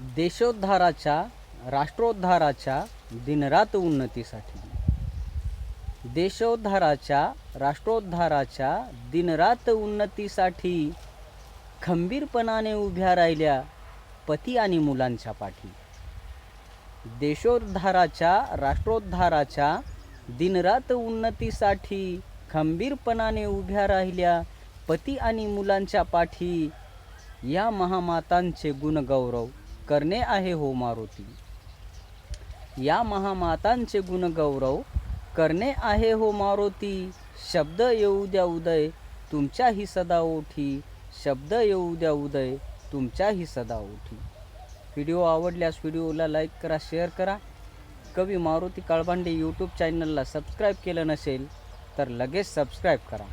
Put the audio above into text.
देशोद्धाराच्या राष्ट्रोद्धाराच्या दिनरात उन्नतीसाठी, देशोद्धाराच्या राष्ट्रोद्धाराच्या दिनरात उन्नतीसाठी खंबीरपणाने उभ्या राहिल्या पती आणि मुलांच्या पाठी. देशोद्धाराच्या राष्ट्रोद्धाराच्या दिनरात उन्नतीसाठी खंबीरपणाने उभ्या राहिल्या पती आणि मुलांच्या पाठी. या महामातांचे गुणगौरव करणे आहे हो मारुती. या महामातांचे गुणगौरव करणे आहे हो मारुती. शब्द येऊ द्या उदय तुमच्याही सदा ओठी. शब्द येऊ द्या उदय तुमच्याही सदा ओठी. व्हिडिओ आवडल्यास व्हिडिओला लाईक करा, शेअर करा. कवी मारुती काळभांडे यूट्यूब चॅनलला सबस्क्राईब केलं नसेल तर लगेच सबस्क्राईब करा.